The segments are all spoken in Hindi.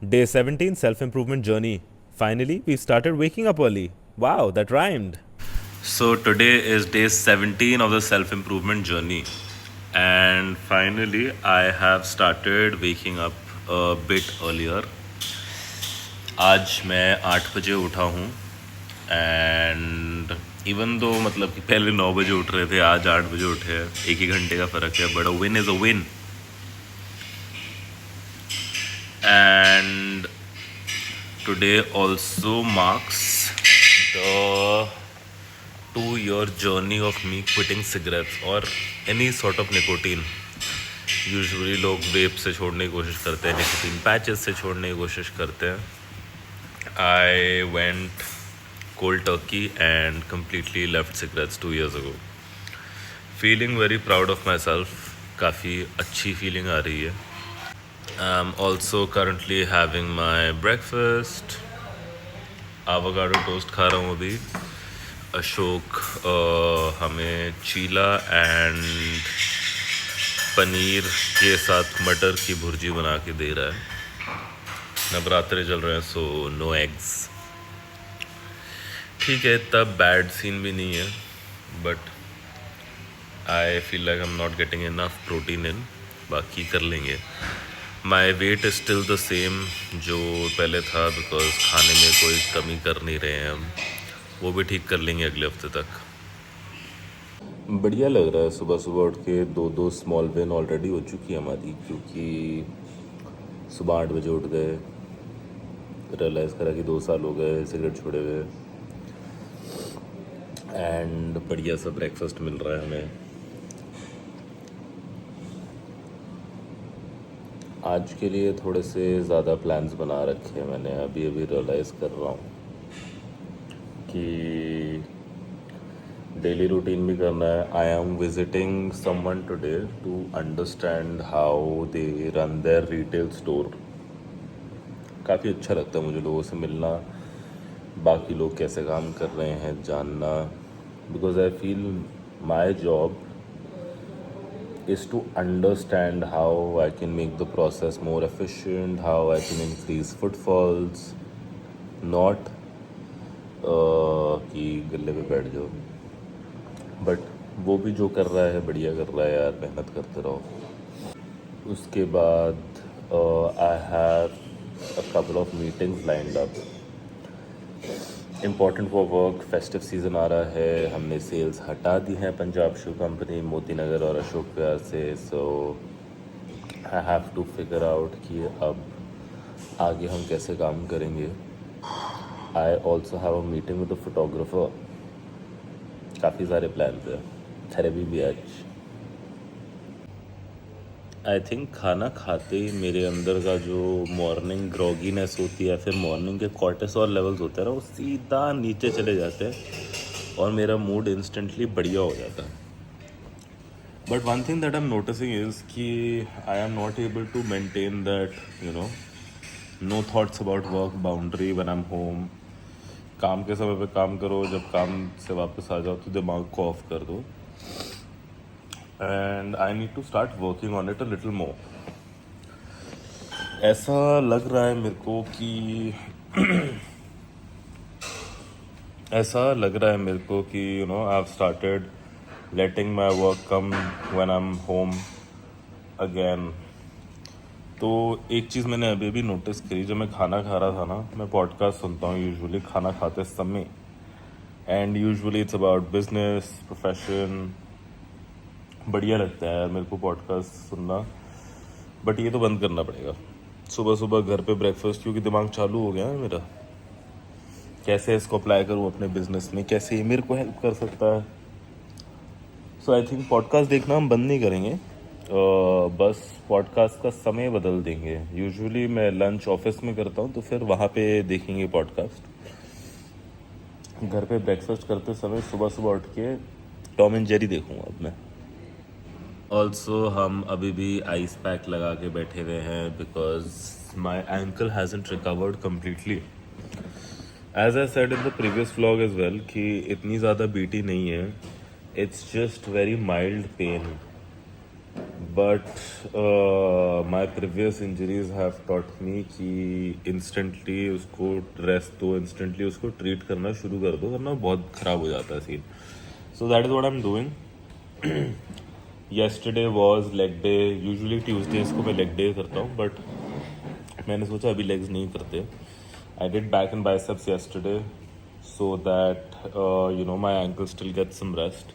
Day 17 self improvement journey. Finally, we started waking up early. Wow, that rhymed. So today is day 17 of the self improvement journey, and finally I have started waking up a bit earlier. आज मैं 8 बजे उठा हूँ एंड इवन दो मतलब कि पहले 9 बजे उठ रहे थे, आज 8 बजे उठे हैं. एक ही घंटे का फ़र्क है, but a win is a win. And today also marks the 2 year journey of me quitting cigarettes or any sort of nicotine. Usually लोग वेप से छोड़ने की कोशिश करते हैं, निकोटीन पैचेस से छोड़ने की कोशिश करते हैं. I went cold Turkey and completely left cigarettes 2 years ago. Feeling very proud of my self. काफ़ी अच्छी फीलिंग आ रही है. I'm also currently having my breakfast. Avocado toast खा रहा हूँ अभी. अशोक हमें चीला एंड पनीर के साथ मटर की भुर्जी बना के दे रहा है. नवरात्रे चल रहे हैं, सो नो एग्स. ठीक है, तब बैड सीन भी नहीं है, but I feel like I am not getting enough protein इन. बाकी कर लेंगे. My weight is still the same जो पहले था, बिकॉज खाने में कोई कमी कर नहीं रहे हैं हम. वो भी ठीक कर लेंगे अगले हफ्ते तक. बढ़िया लग रहा है. सुबह सुबह उठ के दो स्मॉल विन ऑलरेडी हो चुकी है हमारी, क्योंकि सुबह 8 बजे उठ गए, रियलाइज़ करा कि 2 साल हो गए सिगरेट छोड़े हुए, एंड बढ़िया सा ब्रेकफास्ट मिल रहा है हमें. आज के लिए थोड़े से ज़्यादा प्लान्स बना रखे हैं मैंने. अभी रियलाइज़ कर रहा हूँ कि डेली रूटीन भी करना है. I am visiting someone today to understand how they run their retail store. काफ़ी अच्छा लगता है मुझे लोगों से मिलना, बाकी लोग कैसे काम कर रहे हैं जानना, because I feel my job is to understand how I can make the process more efficient, how I can increase footfalls, not कि गले पे बैठ जाओ. बट वो भी जो कर रहा है बढ़िया कर रहा है यार, मेहनत करते रहो. उसके बाद I have a couple of meetings lined up important for work. Festive season आ रहा है. हमने सेल्स हटा दी हैं पंजाब शू कंपनी, मोती नगर और अशोक विहार से. So I have to figure out कि अब आगे हम कैसे काम करेंगे. I also have a meeting with the photographer. काफ़ी सारे प्लान हैं. थेरेपी भी आज. आई थिंक खाना खाते ही मेरे अंदर का जो मॉर्निंग ग्रॉगीनेस होती है, फिर मॉर्निंग के कॉर्टिसोल लेवल्स होते हैं ना, वो सीधा नीचे चले जाते हैं और मेरा मूड इंस्टेंटली बढ़िया हो जाता है. But one thing that I am noticing is कि I am not able to maintain that no thoughts about work boundary when I am home. काम के समय पे काम करो, जब काम से वापस आ जाओ तो दिमाग को ऑफ कर दो. And I need to start working on it a little more. ऐसा लग रहा है मेरे को कि I have started letting my work come when I am home again. तो एक चीज़ मैंने अभी भी नोटिस करी, जब मैं खाना खा रहा था ना, मैं पॉडकास्ट सुनता हूँ यूजुअली खाना खाते समय, and usually it's about business profession. बढ़िया लगता है यार मेरे को पॉडकास्ट सुनना, बट ये तो बंद करना पड़ेगा. सुबह सुबह घर पे ब्रेकफास्ट, क्योंकि दिमाग चालू हो गया है मेरा. कैसे इसको अप्लाई करूँ अपने बिजनेस में, कैसे ये मेरे को हेल्प कर सकता है. सो आई थिंक पॉडकास्ट देखना हम बंद नहीं करेंगे, बस पॉडकास्ट का समय बदल देंगे. यूजुअली मैं लंच ऑफिस में करता हूँ, तो फिर वहाँ पे देखेंगे पॉडकास्ट. घर पे ब्रेकफास्ट करते समय सुबह सुबह उठ के टॉम एंड जेरी देखूँगा अब मैं. ऑल्सो हम अभी भी आइस पैक लगा के बैठे हुए हैं, because my ankle hasn't recovered completely. As I said in the previous vlog as well कि इतनी ज़्यादा बीटी नहीं है. It's just very mild pain, but my previous injuries have taught me कि इंस्टेंटली उसको रेस्ट दो, इंस्टेंटली उसको ट्रीट करना शुरू कर दो, वरना बहुत ख़राब हो जाता है scene. So that is what I am doing. Yesterday was leg day. Usually Tuesdays को मैं लेग डे करता हूँ, बट मैंने सोचा अभी लेग्स नहीं करते. I did back and biceps yesterday so that my ankle still gets some rest.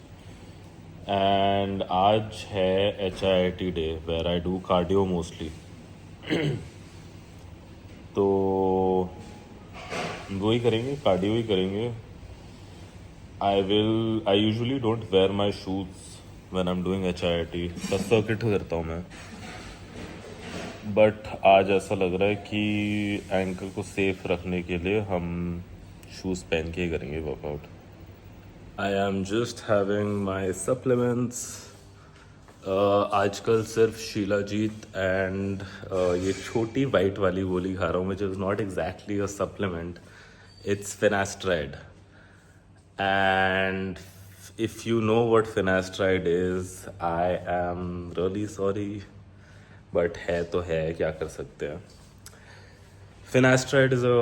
And आज है HIIT day where I do cardio mostly. तो वही करेंगे, कार्डियो ही करेंगे. I usually don't wear my shoes when I'm doing HIIT. बस सर्किट करता हूँ मैं. बट आज ऐसा लग रहा है कि एंकल को सेफ रखने के लिए हम शूज़ पहन के ही करेंगे workout. I am just having my supplements. आजकल सिर्फ शीलाजीत एंड ये छोटी वाइट वाली गोली खा रहा हूँ, which is not exactly a supplement. It's finasteride. And if you know what finasteride is, I am really sorry, but है तो है, क्या कर सकते हैं. Finasteride is a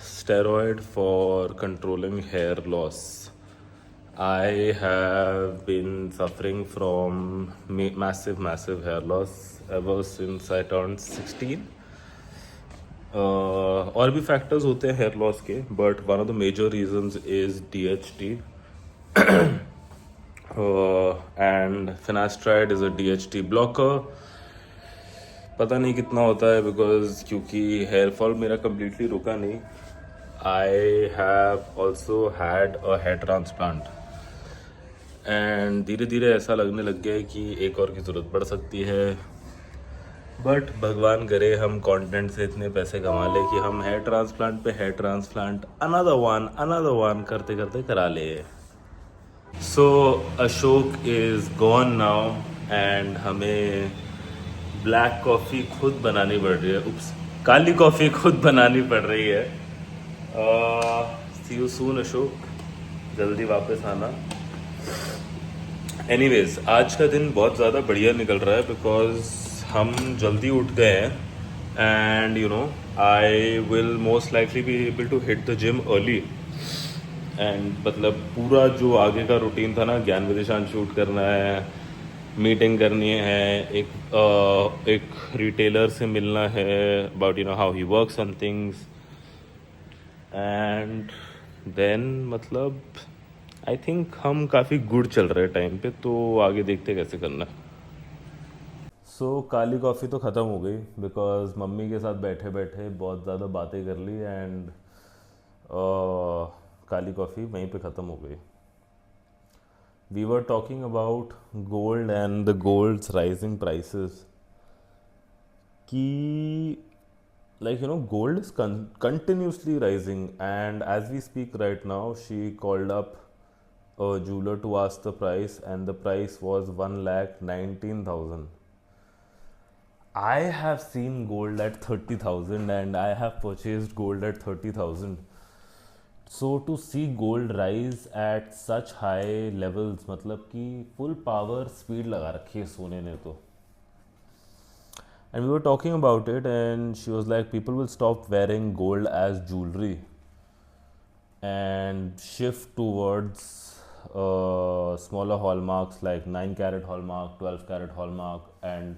steroid for controlling hair loss. I have been suffering from massive hair loss ever since I turned 16. और भी फैक्टर्स होते हैं हेयर लॉस के, but one of the major reasons is DHT. And finasteride is a DHT blocker. पता नहीं कितना होता है, बिकॉज क्योंकि हेयर फॉल मेरा कम्प्लीटली रुका नहीं. I have also had a hair transplant, and धीरे धीरे ऐसा लगने लग गया है कि एक और की ज़रूरत पड़ सकती है. बट भगवान करे हम कंटेंट से इतने पैसे कमा ले कि हम हेयर ट्रांसप्लांट पे हेयर ट्रांसप्लांट अनदर वन करते करते करा ले. So Ashok is gone now, and हमें ब्लैक कॉफ़ी खुद बनानी पड़ रही है. उप्स, काली कॉफ़ी खुद बनानी पड़ रही है. सी यू सून अशोक, जल्दी वापस आना. एनीवेज, आज का दिन बहुत ज़्यादा बढ़िया निकल रहा है बिकॉज हम जल्दी उठ गए हैं. And I will most likely be able to hit the gym early. And मतलब पूरा जो आगे का रूटीन था ना, ज्ञान विदिशान शूट करना है, मीटिंग करनी है, एक रिटेलर से मिलना है about how he works on things. And then मतलब आई थिंक हम काफ़ी गुड चल रहे हैं टाइम पे, तो आगे देखते कैसे करना है. सो काली कॉफ़ी तो ख़त्म हो गई बिकॉज मम्मी के साथ बैठे बैठे बहुत ज़्यादा बातें कर ली, एंड काली कॉफ़ी वहीं पे ख़त्म हो गई. We were talking about gold and the gold's rising prices. Ki, gold is continuously rising, and as we speak right now, she called up a jeweler to ask the price, and the price was 1,19,000. I have seen gold at 30,000, and I have purchased gold at 30,000. So to see gold rise at such high levels, मतलब कि full power speed लगा रखी है सोने ने तो. And we were talking about it, and she was like, people will stop wearing gold as jewelry and shift towards smaller hallmarks like 9 carat hallmark, 12 carat hallmark, and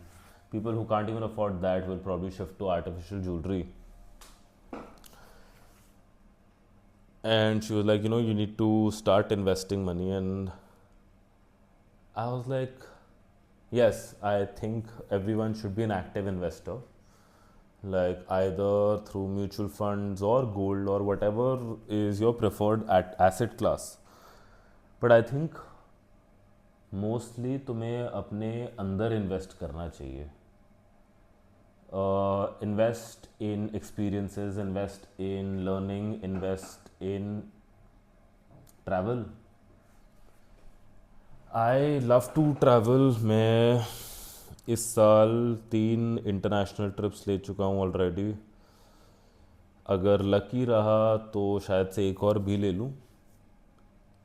people who can't even afford that will probably shift to artificial jewelry. And she was like, you need to start investing money. And I was like, yes, I think everyone should be an active investor, like either through mutual funds or gold or whatever is your preferred asset class. But I think mostly तुम्हें अपने अंदर invest करना चाहिए. Invest in experiences, invest in learning, invest in travel. I love to travel. मैं इस साल 3 इंटरनेशनल ट्रिप्स ले चुका हूँ ऑलरेडी. अगर लकी रहा तो शायद से एक और भी ले लूँ,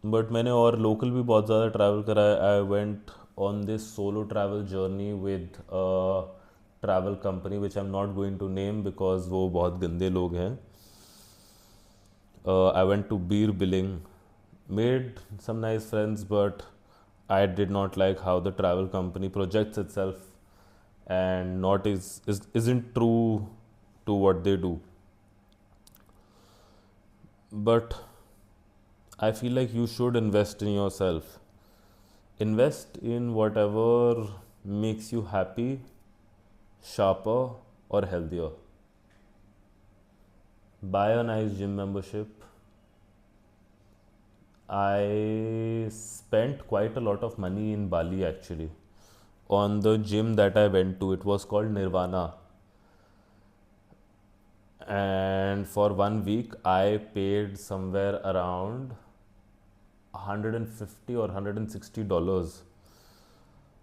बट मैंने और लोकल भी बहुत ज़्यादा ट्रैवल करा है. I went on this solo travel journey with a travel company which I'm not going to name because वो बहुत गंदे लोग हैं. I went to beer billing, made some nice friends, but I did not like how the travel company projects itself and isn't true to what they do. But I feel like you should invest in yourself. Invest in whatever makes you happy, sharper, or healthier. Buy a nice gym membership. I spent quite a lot of money in Bali actually on the gym that I went to. It was called Nirvana. And for 1 week, I paid somewhere around 150 or $160.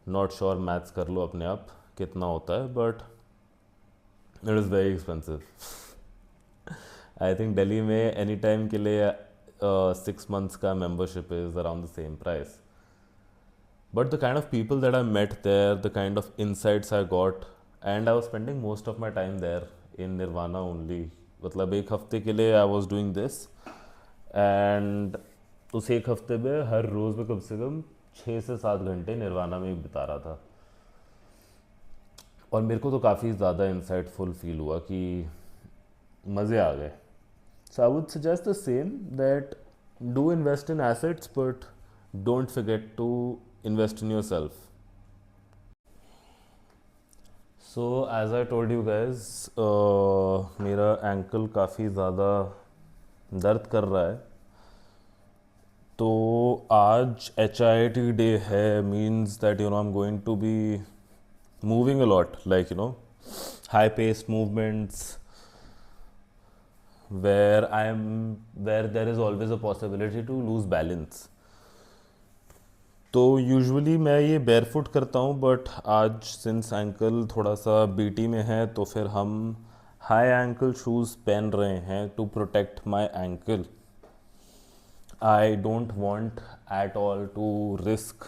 Not sure maths कर लो अपने आप कितना होता है, but it is very expensive. I think Delhi में एनी टाइम के लिए 6 months का membership is around the same price. But the kind of people that I met there, the kind of insights I got, and I was spending most of my time there in Nirvana only. मतलब एक हफ्ते के लिए I was doing this, and उस एक हफ्ते में हर रोज़ में कम से कम 6 से 7 घंटे निर्वाणा में ही बिता रहा था. और मेरे को तो काफ़ी ज़्यादा इंसाइटफुल फील हुआ कि मज़े आ गए. So I would suggest the same, that do invest in assets, but don't forget to invest in yourself. So as I told you guys, मेरा ankle काफ़ी ज़्यादा दर्द कर रहा है. तो आज HIIT डे है, means that I'm going to be moving a lot, like high paced movements where there is always a possibility to lose balance. तो यूजुअली मैं ये barefoot करता हूँ, बट आज सिंस एंकल थोड़ा सा बीटी में है तो फिर हम हाई एंकल शूज़ पहन रहे हैं to protect my ankle. I don't want at all to risk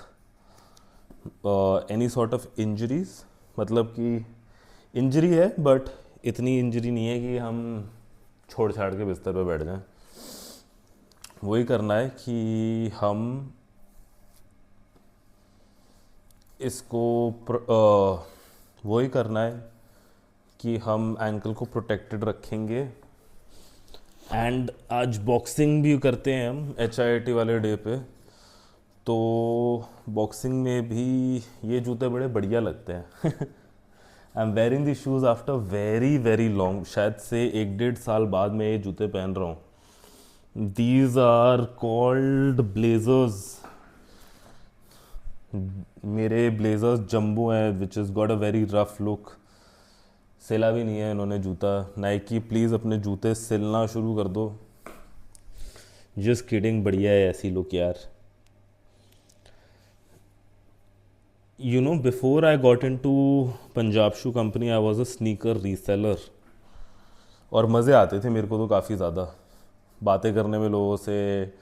any sort of injuries. मतलब कि इंजरी है बट इतनी इंजरी नहीं है कि हम छोड़ छाड़ के बिस्तर पे बैठ जाएं. वही करना है कि हम इसको वही करना है कि हम एंकल को प्रोटेक्टेड रखेंगे. एंड आज बॉक्सिंग भी करते हैं हम HIIT वाले डे पे. तो बॉक्सिंग में भी ये जूते बड़े बढ़िया लगते हैं. I am wearing the shoes after very very long, शायद से 1-1.5 साल बाद मैं ये जूते पहन रहा हूँ. These are called blazers. मेरे ब्लेजर्स जम्बो हैं which is got a very rough look. सिला भी नहीं है इन्होंने जूता. नाइकी प्लीज़ अपने जूते सिलना शुरू कर दो. जस्ट किडिंग, बढ़िया है ऐसी लुक यार. Before I got into Punjab Shoe Company, I was a sneaker reseller. और मज़े आते थे मेरे को तो काफ़ी ज़्यादा बातें करने में लोगों से,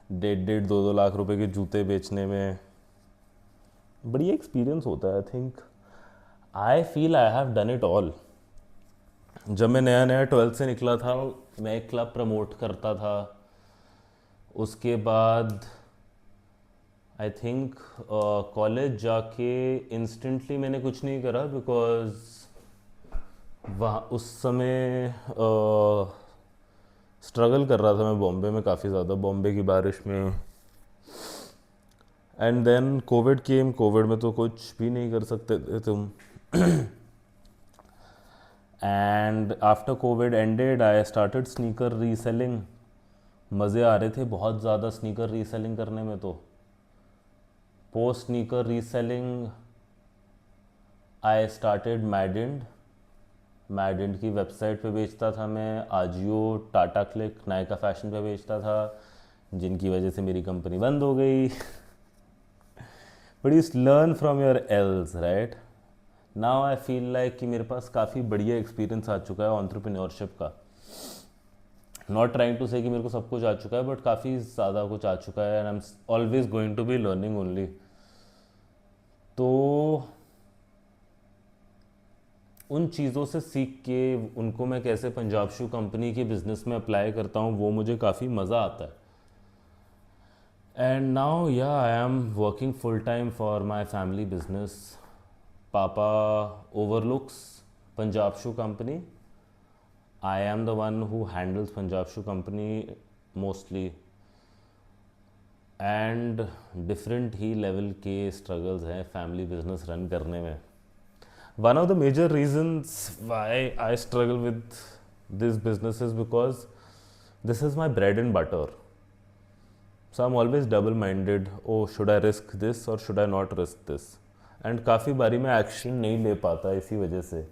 1.5-2 लाख रुपए के जूते बेचने में. बढ़िया एक्सपीरियंस होता है. I think I feel I have done it all. जब मैं नया नया 12th से निकला था, मैं एक क्लब प्रमोट करता था. उसके बाद आई थिंक कॉलेज जाके इंस्टेंटली मैंने कुछ नहीं करा बिकॉज वहाँ उस समय स्ट्रगल कर रहा था मैं बॉम्बे में काफ़ी ज़्यादा, बॉम्बे की बारिश में. And then Covid came. Covid में तो कुछ भी नहीं कर सकते थे तुम. And after Covid ended I started sneaker reselling. मज़े आ रहे थे बहुत ज़्यादा स्नीकर रीसेलिंग करने में. तो post sneaker reselling I started मैडिंड की वेबसाइट पे बेचता था मैं. आजियो, टाटा क्लिक, नायका फैशन पे बेचता था, जिनकी वजह से मेरी कंपनी बंद हो गई. But you learn from your else, right. Now I feel like कि मेरे पास काफ़ी बढ़िया एक्सपीरियंस आ चुका है एंटरप्रेन्योरशिप का. नॉट ट्राइंग टू से कि मेरे को सब कुछ आ चुका है, बट काफ़ी ज़्यादा कुछ आ चुका है. And I am always going to be learning only. तो उन चीज़ों से सीख के उनको मैं कैसे पंजाब शू कंपनी के बिज़नेस में अप्लाई करता हूँ, वो मुझे काफ़ी मज़ा आता है. एंड नाउ या I am working full time for my family business. पापा overlooks Punjab Shoe Company. I am the one who handles Punjab Shoe Company mostly. And different ही लेवल के स्ट्रगल्स हैं फैमिली बिजनेस रन करने में. One of the major reasons why I struggle with this business is because this is my bread and butter. So I am always double minded. Oh should I risk this और should I not risk this. And काफ़ी बारी मैं एक्शन नहीं ले पाता इसी वजह से.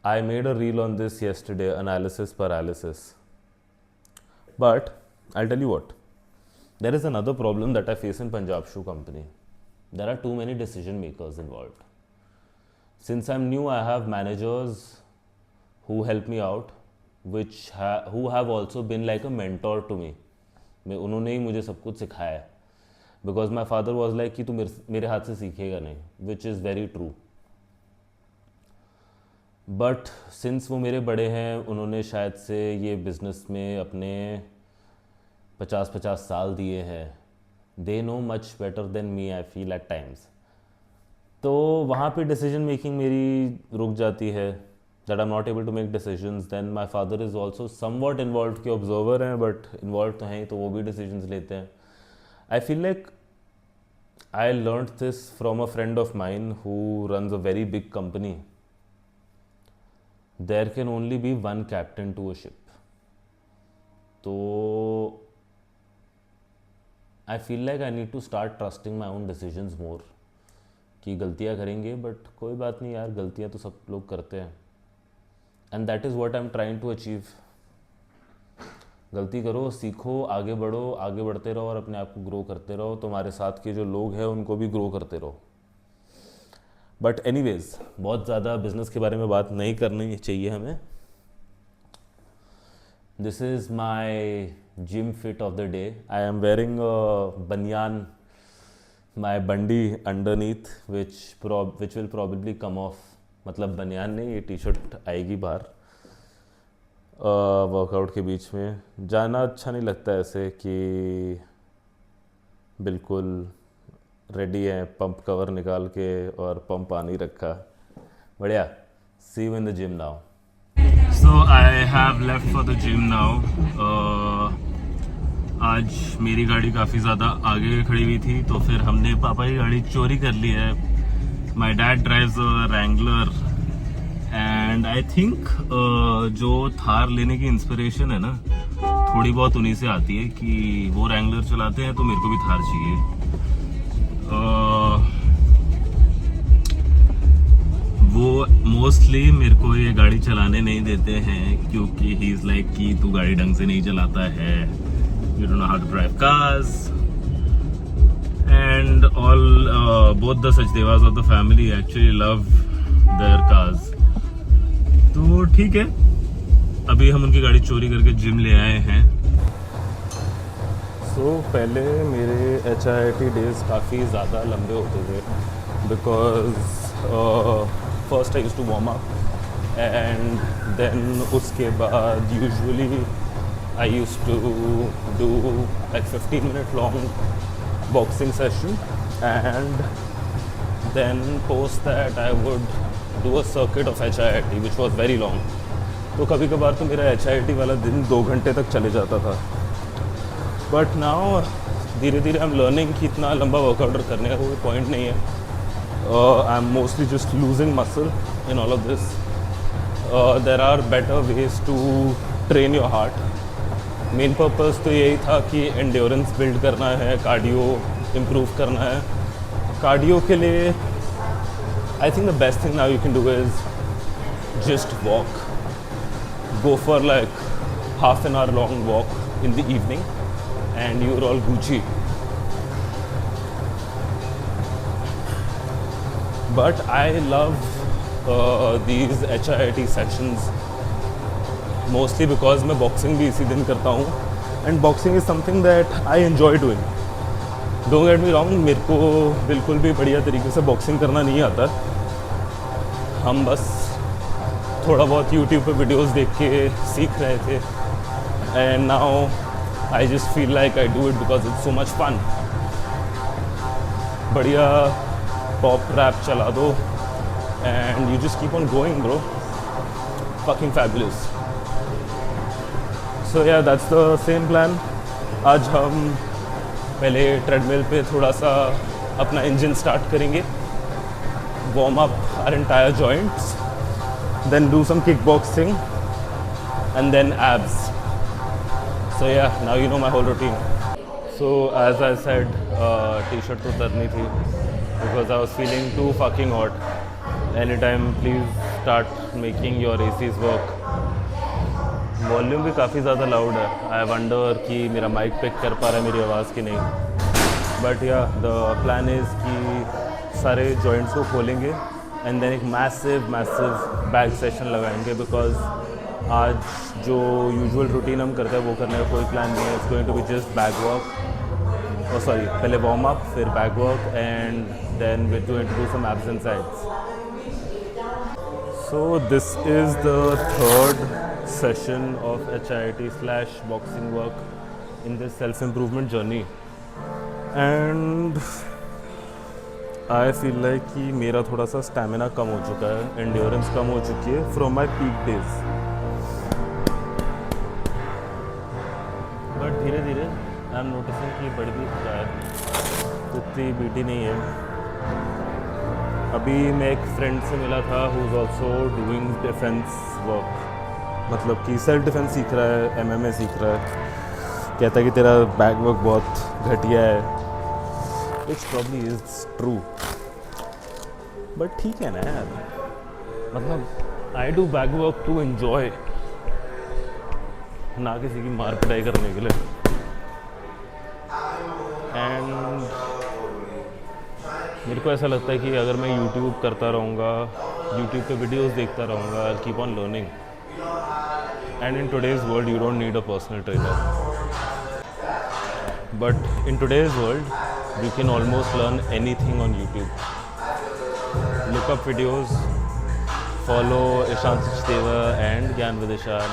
I made a reel on this yesterday, analysis paralysis. But I'll tell you what, there is another problem that I face in Punjab Shoe Company. There are too many decision makers involved. Since I'm new, I have managers who help me out, who have also been like a mentor to me. उन्होंने ही मुझे सब कुछ सिखाया है. Because my father was like कि तू मेरे हाथ से सीखेगा नहीं, which is very true. But since वो मेरे बड़े हैं, उन्होंने शायद से ये बिज़नेस में अपने 50-50 साल दिए हैं. They know much better than me, I feel at times. तो वहाँ पे डिसीजन मेकिंग मेरी रुक जाती है. That I am not able to make decisions. Then my father is also somewhat involve के ऑब्जर्वर हैं, बट इन्वॉल्व तो हैं ही, तो वो भी डिसीजंस लेते हैं. I feel like I learned this from a friend of mine who runs a very big company. There can only be one captain to a ship. So I feel like I need to start trusting my own decisions more. कि गलतियाँ करेंगे, बट कोई बात नहीं यार, गलतियाँ तो सब लोग करते हैं. And that is what I am trying to achieve. गलती करो, सीखो, आगे बढ़ो, आगे बढ़ते रहो और अपने आप को ग्रो करते रहो. तुम्हारे साथ के जो लोग हैं उनको भी ग्रो करते रहो. बट एनीवेज, बहुत ज़्यादा बिजनेस के बारे में बात नहीं करनी चाहिए हमें. This is my gym fit of the day. I am wearing बनियान, माई बंडी underneath, which will probably come off. मतलब बनियान नहीं, ये टी शर्ट आएगी बाहर. वर्कआउट के बीच में जाना अच्छा नहीं लगता ऐसे कि बिल्कुल रेडी है, पंप कवर निकाल के और पंप आनी रखा. बढ़िया. See you in the gym now. So I have left for the gym now. आज मेरी गाड़ी काफ़ी ज़्यादा आगे खड़ी हुई थी, तो फिर हमने पापा की गाड़ी चोरी कर ली है. My dad drives a Wrangler and I think जो थार लेने की इंस्पिरेशन है ना, थोड़ी बहुत उन्हीं से आती है कि वो रैंगलर चलाते हैं तो मेरे को भी थार चाहिए. वो मोस्टली मेरे को ये गाड़ी चलाने नहीं देते हैं क्योंकि ही इज़ लाइक कि तू गाड़ी ढंग से नहीं चलाता है, you don't know how to drive cars. And all both the Sachdevas of the family actually love their cars. तो ठीक है, अभी हम उनकी गाड़ी चोरी करके जिम ले आए हैं. पहले मेरे HIIT डेज काफ़ी ज़्यादा लंबे होते थे. Because first I used to warm up and then उसके बाद usually I used to do like 15-minute long boxing session and then post that I would do a circuit of HIIT which was very long. तो कभी कभार तो मेरा HIIT वाला दिन 2 घंटे तक चले जाता था. बट नाउ धीरे धीरे आई एम लर्निंग कि इतना लंबा वर्कआउट करने का कोई पॉइंट नहीं है. I am mostly just losing muscle in all of this. There are better ways to train your heart. Main purpose तो यही था कि एंड्योरेंस बिल्ड करना है, कार्डियो इम्प्रूव करना है. कार्डियो के लिए I think the best thing now you can do is just walk. Go for like half an hour long walk in the evening and you're all Gucci. But I love these HIIT sessions mostly because मैं boxing भी इसी दिन करता हूँ and boxing is something that I enjoy doing. Don't get me wrong, मेरे को बिल्कुल भी बढ़िया तरीके से बॉक्सिंग करना नहीं आता। हम बस थोड़ा बहुत यूट्यूब पे वीडियोस देख के सीख रहे थे, and now I just feel like I do it because it's so much fun. बढ़िया पॉप रैप चला दो and you just keep on going bro, fucking fabulous. So yeah that's the same plan. आज हम पहले ट्रेडमिल पे थोड़ा सा अपना इंजन स्टार्ट करेंगे, warm up our entire joints, then do some kickboxing and then abs. So yeah, now you know my whole routine. So as I said, t-shirt तो उतरनी थी because I was feeling too fucking hot. Anytime please start making your ACs work. Volume भी काफ़ी ज़्यादा लाउड है। आई वंडर कि मेरा माइक पिक कर पा रहा है मेरी आवाज़ की नहीं। बट या द प्लान इज़ कि सारे जॉइंट्स को खोलेंगे एंड देन एक मैसिव बैक सेशन लगाएंगे, बिकॉज आज जो यूजुअल रूटीन हम करते हैं वो करने का कोई प्लान नहीं है। It's going to be just back work, sorry पहले वार्म अप फिर back work and then we going to do some abs and sides. So this is the third session of HIIT/boxing work in this self-improvement journey, and I feel like कि मेरा थोड़ा सा स्टैमिना कम हो चुका है, एंड्योरेंस कम हो चुकी है from my peak days. But धीरे धीरे आई एम नोटिसिंग कि बढ़ भी रहा है, इतनी बीटी नहीं है। अभी मैं एक फ्रेंड से मिला था who is also doing defence work, मतलब कि सेल्फ डिफेंस सीख रहा है, MMA सीख रहा है। कहता है कि तेरा बैक वर्क बहुत घटिया है, which probably is true, but ठीक है ना यार। मतलब I do back work to enjoy, ना किसी की मार पिटाई करने के लिए। एंड मेरे को ऐसा लगता है कि अगर मैं यूट्यूब करता रहूँगा, यूट्यूब पे वीडियोस देखता रहूँगा, I keep on learning. And in today's world, you don't need a personal trainer. But in today's world, you can almost learn anything on YouTube. Look up videos, follow Ishan Sachdeva and Gyan with Ishan.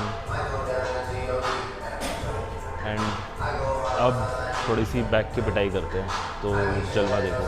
And अब थोड़ी सी बैक की पिटाई करते हैं, तो जलवा देखो।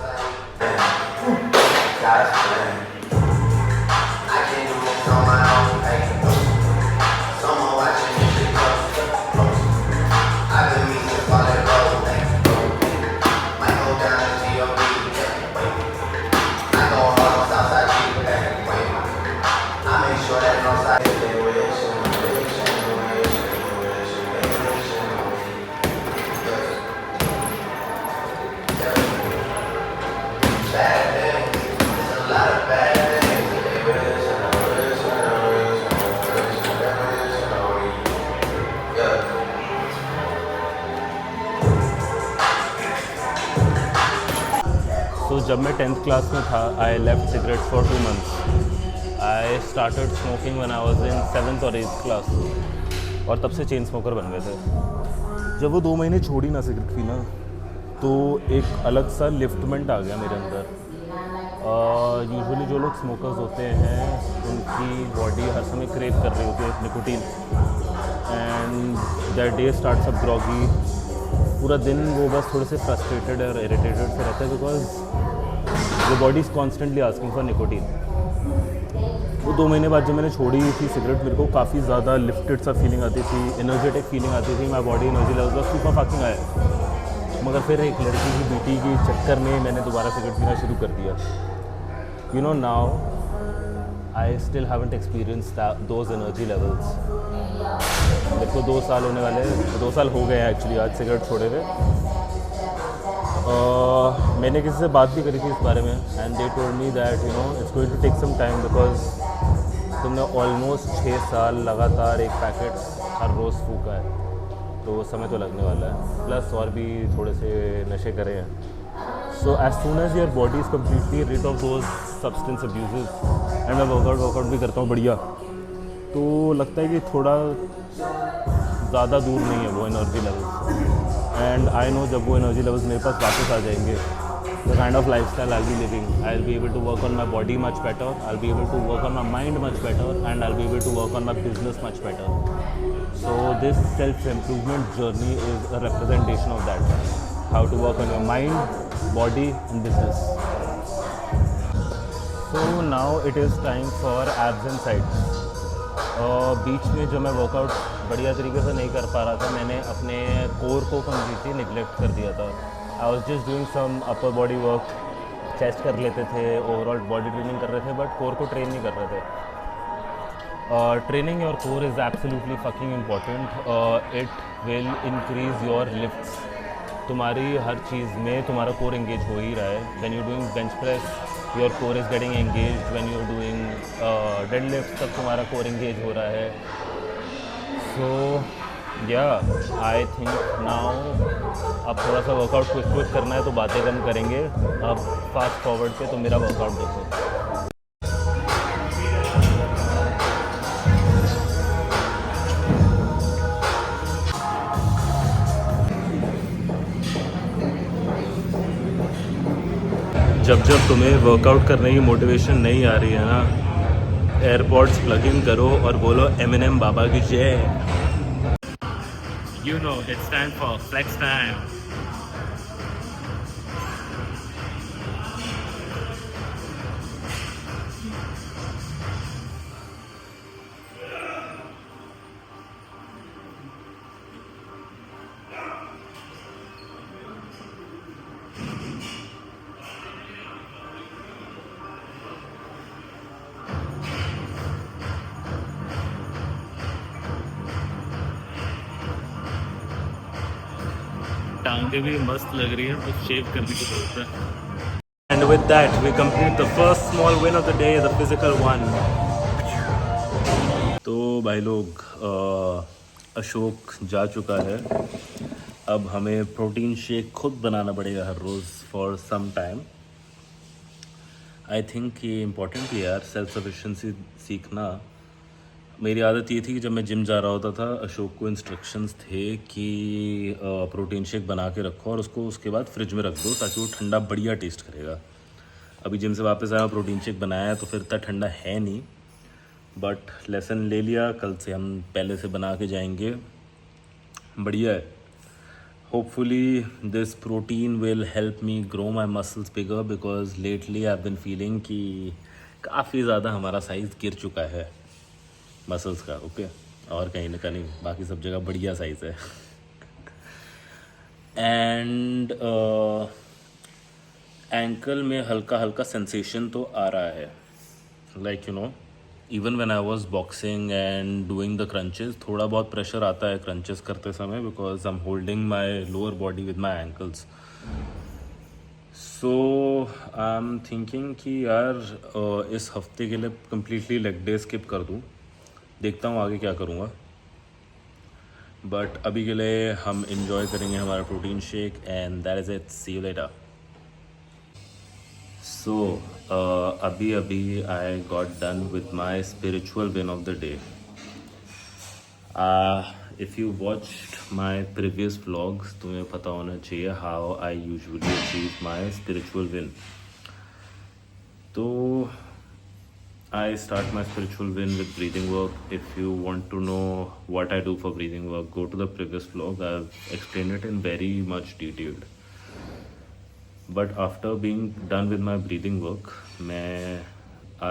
तो जब मैं 10th क्लास में था, I left cigarettes for 2 months। I started smoking when I was in 7th और 8th क्लास, और तब से चेन स्मोकर बन गए थे। जब वो 2 महीने छोड़ी ना सिगरेट पीना, तो एक अलग सा लिफ्टमेंट आ गया मेरे अंदर। यूजुअली जो लोग स्मोकर्स होते हैं उनकी बॉडी हर समय क्रेव कर रही होती है nicotine, and that day starts up groggy. पूरा दिन वो बस थोड़े से फ्रस्ट्रेटेड और इरिटेटेड से रहता है, because the body is constantly asking for nicotine. वो 2 महीने बाद जब मैंने छोड़ी थी सिगरेट, मेरे को काफ़ी ज़्यादा लिफ्टेड सा फीलिंग आती थी, एनर्जेटिक फीलिंग आती थी, my body energy level was super fucking high. मगर फिर एक लड़की की बेटी के चक्कर में मैंने दोबारा सिगरेट पीना शुरू कर दिया। You know now I still haven't experience those energy levels. मेरे को 2 साल होने वाले, 2 साल हो गए हैं एक्चुअली आज सिगरेट छोड़े हुए। मैंने किसी से बात भी करी थी इस बारे में, and they told me that you know it's going to take some time, because तुमने ऑलमोस्ट 6 साल लगातार एक पैकेट हर रोज़ फूका है, तो समय तो लगने वाला है। प्लस और भी थोड़े से नशे करे हैं। So as soon as your body is completely rid of those substance abuses, and मैं वर्कआउट भी करता हूँ बढ़िया, तो लगता है कि थोड़ा ज़्यादा दूर नहीं है वो energy level. And I know जब वो एनर्जी लेवल्स मेरे पास वापस आ जाएंगे, the kind of lifestyle I'll be living, I'll be able to work on my body much better, I'll be able to work on my mind much better, and I'll be able to work on my business much better. So this self-improvement journey is a representation of that. How to work on your mind, body and business. So now it is time for abs and sides. बीच में जो मैं वर्कआउट बढ़िया तरीके से नहीं कर पा रहा था, मैंने अपने कोर को कम्प्लीटली निगलेक्ट कर दिया था. I was just doing some upper body work, chest कर लेते थे, ओवरऑल बॉडी ट्रेनिंग कर रहे थे, बट कोर को ट्रेन नहीं कर रहे थे. Training your core is absolutely fucking important. It will increase your lifts. तुम्हारी हर चीज़ में तुम्हारा कोर एंगेज हो ही रहा है. When you doing bench press, your core is getting engage. When you doing deadlift, तब तुम्हारा कोर एंगेज हो रहा है. सो या आई थिंक नाउ अब थोड़ा सा वर्कआउट क्विक करना है, तो बातें कम करेंगे. अब फास्ट फॉरवर्ड पे तो मेरा वर्कआउट देखो. जब जब तुम्हें वर्कआउट करने की मोटिवेशन नहीं आ रही है ना, एयरपॉड्स प्लग इन करो और बोलो एमिनेम बाबा की जय. You know, it's time for flex time. टांगे भी मस्त लग रही है, तो शेव करने की जरूरत है. And with that we complete the first small win of the day, the physical one. तो भाई लोग, अशोक जा चुका है. अब हमें प्रोटीन शेक खुद बनाना पड़ेगा हर रोज़ for some time. I think ये इम्पोर्टेंट है यार, सेल्फ सफिशेंसी सीखना. मेरी आदत ये थी कि जब मैं जिम जा रहा होता था, अशोक को इंस्ट्रक्शंस थे कि प्रोटीन शेक बना के रखो और उसको उसके बाद फ्रिज में रख दो, ताकि वो ठंडा बढ़िया टेस्ट करेगा. अभी जिम से वापस आया, प्रोटीन शेक बनाया, तो फिर इतना ठंडा है नहीं, बट लेसन ले लिया. कल से हम पहले से बना के जाएंगे. बढ़िया है. Hopefully this protein will help me grow my muscles bigger, because lately I have been feeling कि काफ़ी ज़्यादा हमारा साइज़ गिर चुका है मसल्स का. ओके, और कहीं ना कहीं बाकी सब जगह बढ़िया साइज़ है. एंड एंकल में हल्का हल्का सेंसेशन तो आ रहा है. Like you know, even when I was boxing and doing the crunches, थोड़ा बहुत प्रेशर आता है क्रंचेस करते समय, because I am holding my lower body with my ankles. So I am thinking कि यार इस हफ्ते के लिए कम्प्लीटली लेग डे स्किप कर दूँ. देखता हूँ आगे क्या करूँगा, बट अभी के लिए हम इन्जॉय करेंगे हमारा protein shake. And that is it. See you later. So अभी I got done with my spiritual win of the day. If you watched my previous vlogs, तुम्हें पता होना चाहिए how I usually achieve my spiritual win. तो I start my spiritual win with breathing work. If you want to know what I do for breathing work, go to the previous vlog. I've explained it in very much detail. But after being done with my breathing work,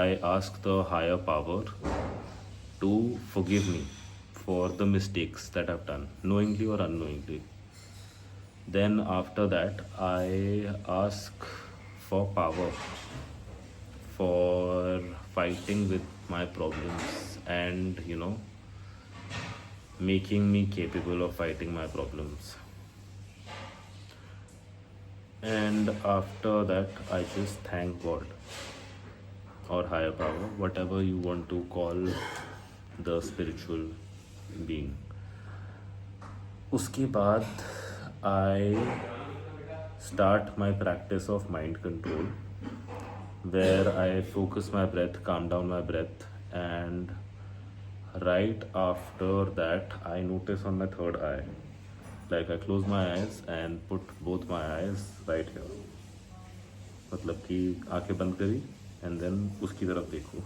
I ask the higher power to forgive me for the mistakes that I've done, knowingly or unknowingly. Then after that, I ask for power for fighting with my problems, and you know, making me capable of fighting my problems. And after that, I just thank God or higher power, whatever you want to call the spiritual being. उसके बाद I start my practice of mind control, where I focus my breath, calm down my breath, and right after that I notice on my third eye like I close my eyes and put both my eyes right here, मतलब कि आंखें बंद करी एंड देन उसकी तरफ देखो,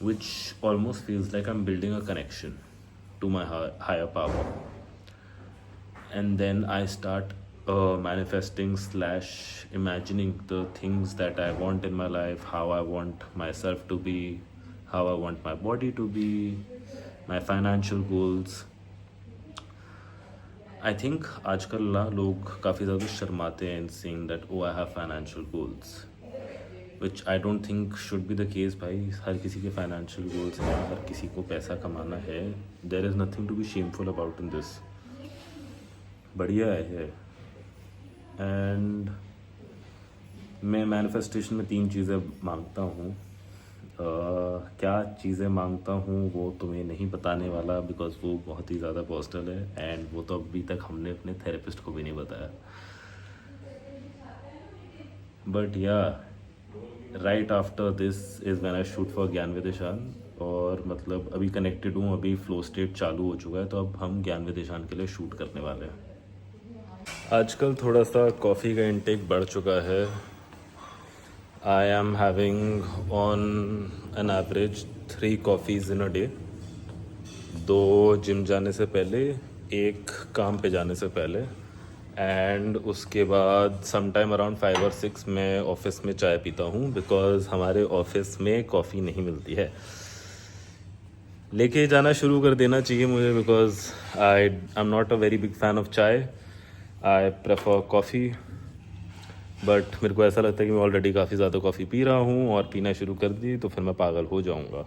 which almost feels like I am building a connection to my higher power. And then I start manifesting slash imagining the things that I want in my life, how I want myself to be, how I want my body to be, my financial goals. I think आजकल ना लोग काफ़ी ज़्यादा शर्माते हैं in saying that oh I have financial goals, which I don't think should be the case. भाई हर किसी के financial goals हैं, हर किसी को पैसा कमाना है. There is nothing to be shameful about in this. बढ़िया है. एंड मैं मैनिफेस्टेशन में 3 चीज़ें मांगता हूँ. क्या चीज़ें मांगता हूँ वो तुम्हें नहीं बताने वाला, बिकॉज वो बहुत ही ज़्यादा पर्सनल है एंड वो तो अभी तक हमने अपने थेरेपिस्ट को भी नहीं बताया. बट या right after this is when I shoot for ज्ञान विद ईशान. और मतलब अभी कनेक्टेड हूँ, अभी फ्लो स्टेट चालू हो चुका है, तो अब हम ज्ञान विद ईशान के लिए शूट करने वाले हैं. आजकल थोड़ा सा कॉफ़ी का इंटेक बढ़ चुका है. I am having on an average 3 coffees in a day. 2 gym जाने से पहले, 1 काम पे जाने से पहले, एंड उसके बाद सम टाइम अराउंड 5 और 6 मैं ऑफिस में चाय पीता हूँ, बिकॉज़ हमारे ऑफिस में कॉफ़ी नहीं मिलती है. लेके जाना शुरू कर देना चाहिए मुझे, because I am not a very big fan of chai. I prefer coffee, but मेरे को ऐसा लगता है कि मैं ऑलरेडी काफ़ी ज़्यादा कॉफ़ी पी रहा हूँ और पीना शुरू कर दी तो फिर मैं पागल हो जाऊँगा.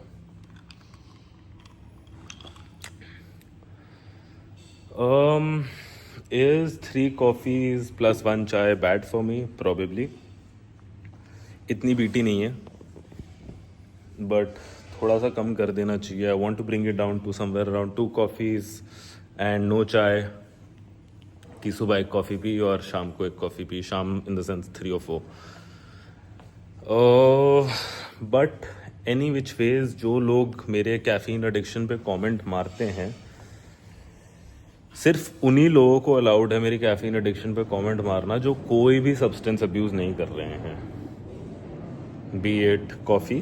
Is 3 coffees plus 1 chai bad for me? Probably. इतनी बीटी नहीं है, बट थोड़ा सा कम कर देना चाहिए. I want to bring it down to somewhere around 2 coffees and no chai. कि सुबह 1 कॉफ़ी पी और शाम को 1 कॉफ़ी पी. शाम इन द सेंस 3 और 4. बट एनी विच वेज जो लोग मेरे कैफ़ीन एडिक्शन पे कमेंट मारते हैं, सिर्फ उन्हीं लोगों को अलाउड है मेरी कैफ़ीन एडिक्शन पे कमेंट मारना जो कोई भी सब्सटेंस अब्यूज़ नहीं कर रहे हैं. B it coffee,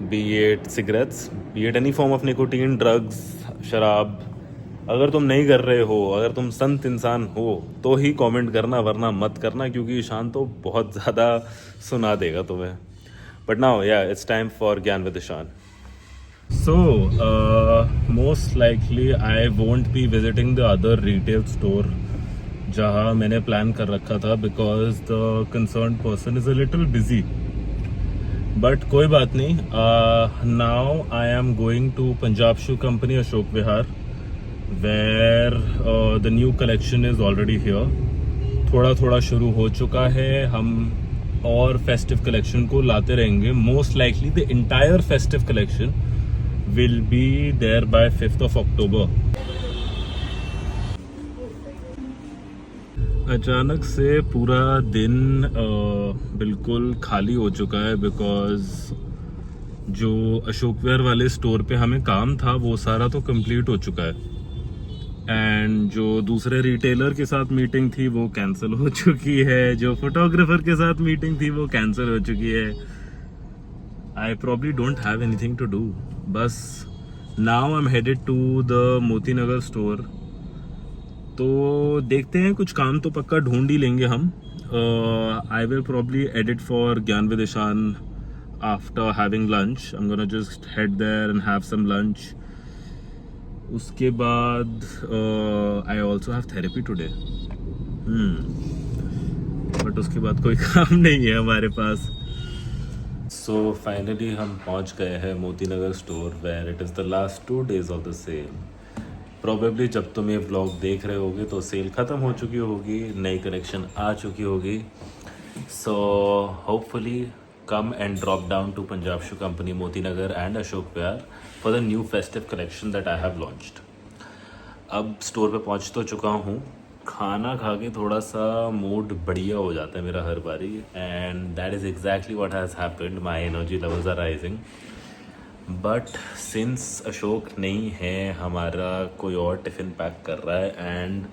B it cigarettes, B it any form of nicotine, drugs, शराब. अगर तुम नहीं कर रहे हो, अगर तुम संत इंसान हो तो ही कमेंट करना, वरना मत करना, क्योंकि ईशान तो बहुत ज़्यादा सुना देगा तुम्हें. But now ya it's time for ज्ञान with Ishaan. So most likely I won't be visiting the other retail store जहाँ मैंने प्लान कर रखा था, because the concern person is a little busy. But कोई बात नहीं. Now I am going to Punjab shoe company Ashok Vihar, where the new collection is already here. थोड़ा थोड़ा शुरू हो चुका है. हम और फेस्टिव कलेक्शन को लाते रहेंगे. Most likely the entire festive collection will be there by 5th of October. अचानक से पूरा दिन बिल्कुल खाली हो चुका है, बिकॉज जो अशोक विहार वाले स्टोर पे हमें काम था वो सारा तो कंप्लीट हो चुका है, एंड जो दूसरे रिटेलर के साथ मीटिंग थी वो कैंसिल हो चुकी है. जो फोटोग्राफर के साथ मीटिंग थी वो कैंसिल हो चुकी है. I probably don't have anything to do. बस now I am headed to the Moti Nagar store. तो देखते हैं, कुछ काम तो पक्का ढूंढ ही लेंगे हम. I will probably edit for ज्ञान with Ishaan after having lunch. I am gonna just head there and have some lunch. उसके बाद I also have therapy today, but उसके बाद कोई काम नहीं है हमारे पास. सो फाइनली हम पहुंच गए हैं Moti Nagar store, where it is the last 2 days of the sale. Probably जब तुम ये व्लॉग देख रहे होगे तो सेल ख़त्म हो चुकी होगी, नई कलेक्शन आ चुकी होगी. So hopefully come and drop down to Punjab Shoe Company, Moti Nagar and Ashok Vihar for the new festive collection that I have launched. अब स्टोर पे पहुंच तो चुका हूँ. खाना खा के थोड़ा सा मूड बढ़िया हो जाता है मेरा हर बारी, and that is exactly what has happened. My energy levels are rising. But since Ashok नहीं है, हमारा कोई और टिफ़िन पैक कर रहा है एंड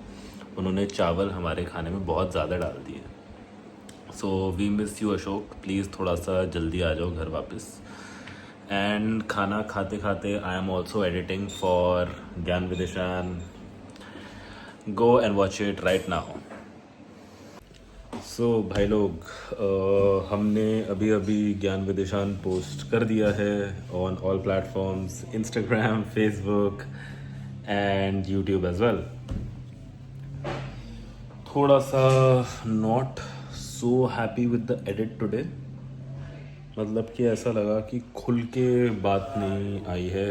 उन्होंने चावल हमारे खाने में बहुत ज़्यादा डाल दिए। So we miss you Ashok, please थोड़ा सा जल्दी आ जाओ घर वापस। एंड खाना खाते खाते I am also editing for Gyan Vidishan. Go and watch it right now. So भाई लोग, हमने अभी अभी ज्ञान विदिशान पोस्ट कर दिया है on all platforms, Instagram, Facebook and YouTube as well. थोड़ा सा not so happy with the edit today, मतलब कि ऐसा लगा कि खुल के बात नहीं आई है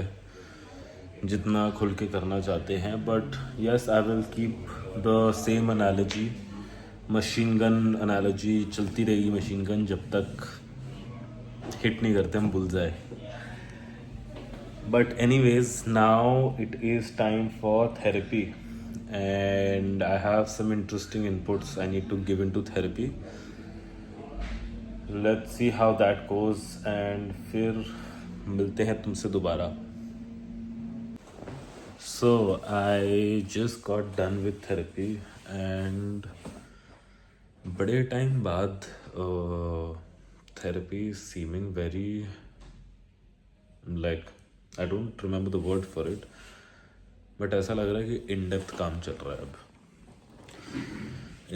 जितना खुल के करना चाहते हैं। But yes, I will keep the same analogy, machine gun analogy चलती रहेगी। मशीन गन जब तक हिट नहीं करते हम बुलजाए। But anyways, now it is time for therapy and I have some interesting inputs I need to give in to therapy. Let's see how that goes and फिर मिलते हैं तुमसे दोबारा। So I just got done with therapy and बड़े टाइम बाद therapy is seeming very, like, I don't remember the word for it, but ऐसा लग रहा है कि in depth काम चल रहा है अब।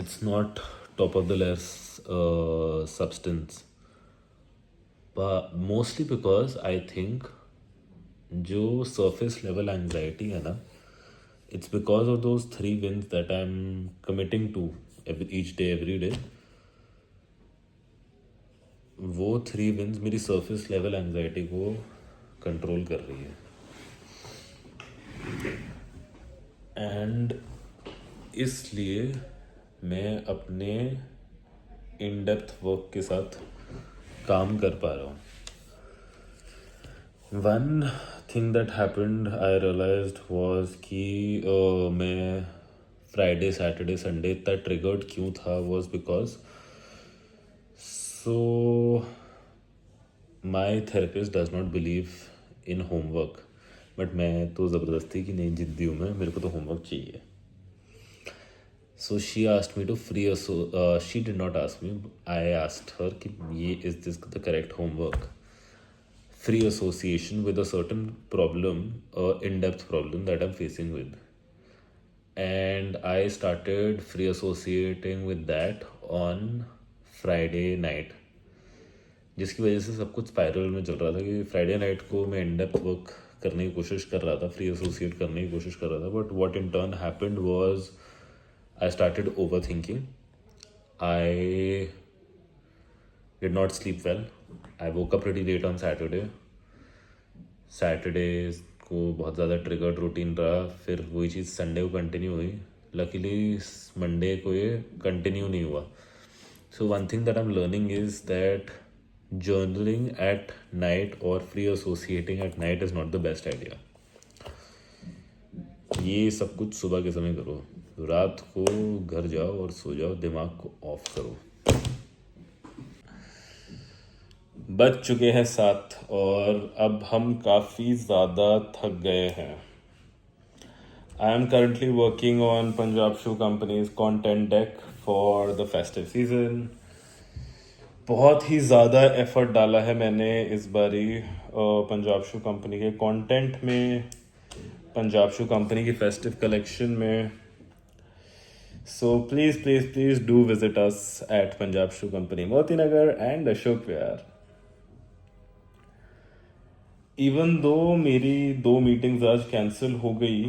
It's not top of the layer substance, but mostly because I think जो surface level anxiety है ना, it's because of those 3 wins that I'm committing to each day, every day. वो 3 wins मेरी surface level anxiety को कंट्रोल कर रही है। एंड इसलिए मैं अपने इन डेप्थ वर्क के साथ काम कर पा रहा हूँ। One thing that happened I realised was कि मैं फ्राइडे सैटरडे संडे इतना ट्रिगर्ड क्यों था, was because so my therapist does not believe in homework, but मैं तो ज़बरदस्ती की नहीं जिद्दी हूँ, मैं मेरे को तो होमवर्क चाहिए। So she asked me to she did not ask me, I asked her कि ये is this the correct homework? Free association with a certain problem, in-depth problem that I'm facing with. And I started free associating with that on Friday night, जिसकी वजह से सब कुछ स्पाइरल में चल रहा था कि फ्राइडे नाइट को मैं इन-डेप्थ वर्क करने की कोशिश कर रहा था, फ्री एसोसिएट करने की कोशिश कर रहा था, but what in turn happened was I started overthinking. I did not sleep well. I woke up pretty late on Saturday. Saturday को बहुत ज़्यादा ट्रिगर्ड रूटीन रहा, फिर वही चीज़ संडे को कंटिन्यू हुई। लकीली मंडे को ये कंटिन्यू नहीं हुआ। So one thing that I'm learning is that journaling at night or free associating at night is not the best idea. ये सब कुछ सुबह के समय करो, रात को घर जाओ और सो जाओ, दिमाग को ऑफ करो। बज चुके हैं 7 और अब हम काफ़ी ज़्यादा थक गए हैं। I am currently working on Punjab shoe company's content deck for the festive season. बहुत ही ज़्यादा एफर्ट डाला है मैंने इस बारी पंजाब शू कंपनी के कंटेंट में, पंजाब शू कंपनी की फेस्टिव कलेक्शन में। So please do visit us at Punjab shoe company Moti Nagar and Ashok Vihar. Even though मेरी 2 मीटिंग्स आज कैंसिल हो गई,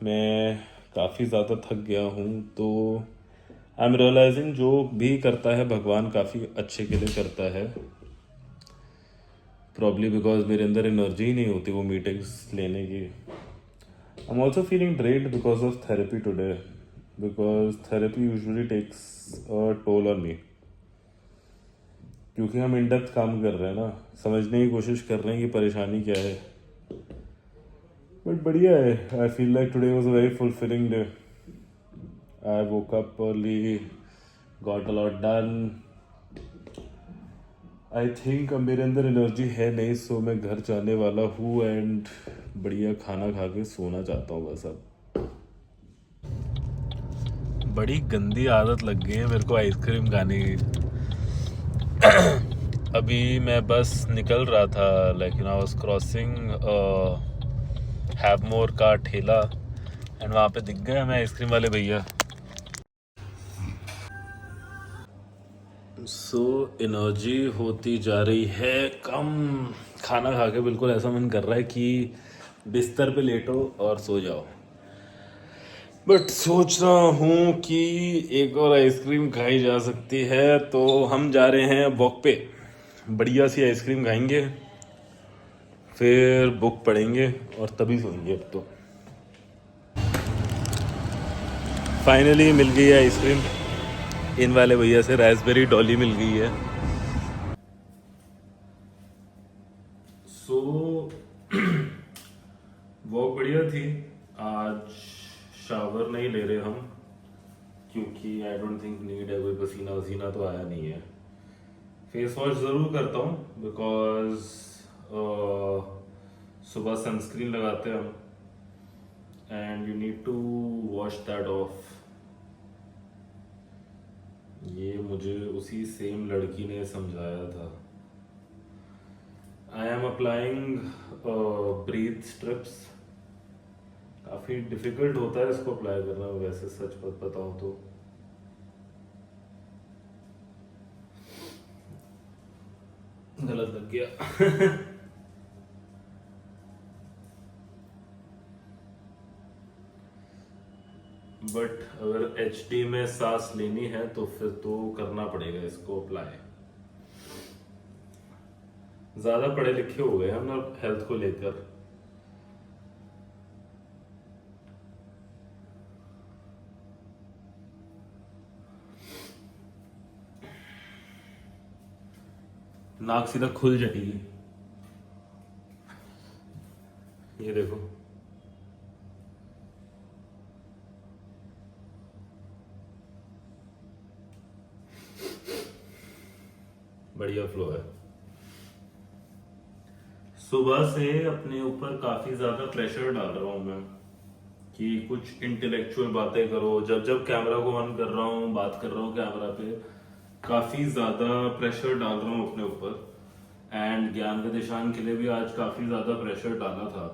मैं काफ़ी ज़्यादा थक गया हूँ, तो आई एम रियलाइजिंग जो भी करता है भगवान काफ़ी अच्छे के लिए करता है। प्रॉब्ली बिकॉज मेरे अंदर एनर्जी ही नहीं होती वो मीटिंग्स लेने की। I am also feeling drained because of therapy today, because therapy usually takes a toll on me, क्योंकि हम इन डेप्थ काम कर रहे हैं ना, समझने की कोशिश कर रहे हैं कि परेशानी क्या है। बट बढ़िया है, आई feel like today was a very fulfilling day. I woke up early, got a lot done, I think अब मेरे अंदर एनर्जी है नहीं, सो मैं घर जाने वाला हूँ एंड बढ़िया खाना खा के सोना चाहता हूँ बस अब। बड़ी गंदी आदत लग गई है मेरे को आइसक्रीम खाने की। अभी मैं बस निकल रहा था, like I was crossing Havmor का ठेला एंड वहाँ पे दिख गया मैं आइसक्रीम वाले भैया। सो एनर्जी होती जा रही है कम। खाना खा के बिल्कुल ऐसा मन कर रहा है कि बिस्तर पे लेटो और सो जाओ, बट सोच रहा हूँ कि एक और आइसक्रीम खाई जा सकती है, तो हम जा रहे हैं वॉक पे। बढ़िया सी आइसक्रीम खाएंगे, फिर बुक पढ़ेंगे और तभी सोएंगे। अब तो फाइनली मिल गई है आइसक्रीम, इन वाले भैया से रास्पबेरी डॉली मिल गई है। सो वॉक बढ़िया थी। आज शावर नहीं ले रहे हम, क्योंकि आई डोंट थिंक नीड है, कोई पसीना वसीना तो आया नहीं है। फेस वॉश ज़रूर करता हूँ बिकॉज सुबह सनस्क्रीन लगाते हैं हम and you need to wash that off. ये मुझे उसी सेम लड़की ने समझाया था। I am applying breath strips. काफ़ी डिफिकल्ट होता है इसको अप्लाई करना वैसे, सच बात बताऊँ तो। गलत लग गया। बट अगर एचडी में सांस लेनी है तो फिर तो करना पड़ेगा इसको अप्लाई। ज्यादा पढ़े लिखे हो गए हम ना हेल्थ को लेकर। नाक सीधा खुल जाएगी, ये देखो। बढ़िया फ्लो है। सुबह से अपने ऊपर काफी ज्यादा प्रेशर डाल रहा हूं मैं कि कुछ इंटेलेक्चुअल बातें करो। जब जब कैमरा को ऑन कर रहा हूँ, बात कर रहा हूँ कैमरा पे, काफी ज्यादा प्रेशर डाल रहा हूँ अपने ऊपर। एंड ज्ञान विदेशान के लिए भी आज काफी ज्यादा प्रेशर डाला था,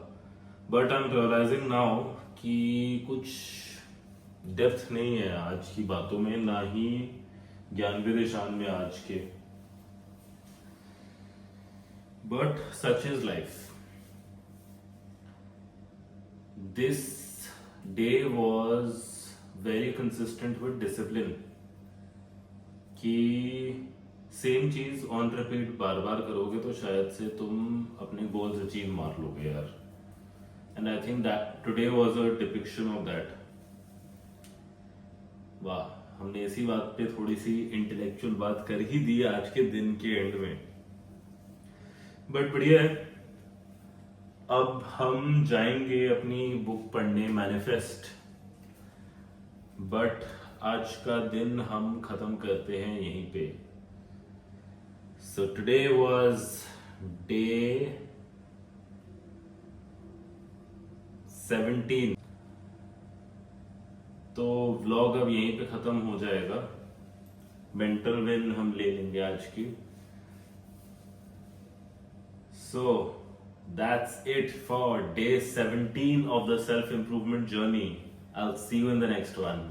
but I am realising now कि कुछ डेप्थ नहीं है आज की बातों में, ना ही ज्ञान विदेशान में आज के। But such is life. This day was very consistent with discipline, कि सेम चीज ऑन रिपीट बार बार करोगे तो शायद से तुम अपने गोल्स अचीव मार लोगे यार। And I think that today was a depiction of that. वाह, हमने इसी बात पे थोड़ी सी इंटेलेक्चुअल बात कर ही दी आज के दिन के एंड में। बट बढ़िया है। अब हम जाएंगे अपनी बुक पढ़ने, मैनिफेस्ट। बट आज का दिन हम खत्म करते हैं यहीं पे। So today was day 17। तो व्लॉग अब यहीं पे खत्म हो जाएगा। मेंटल विन हम ले लेंगे आज की। So that's it for day 17 of the self improvement journey. I'll see you in the next one.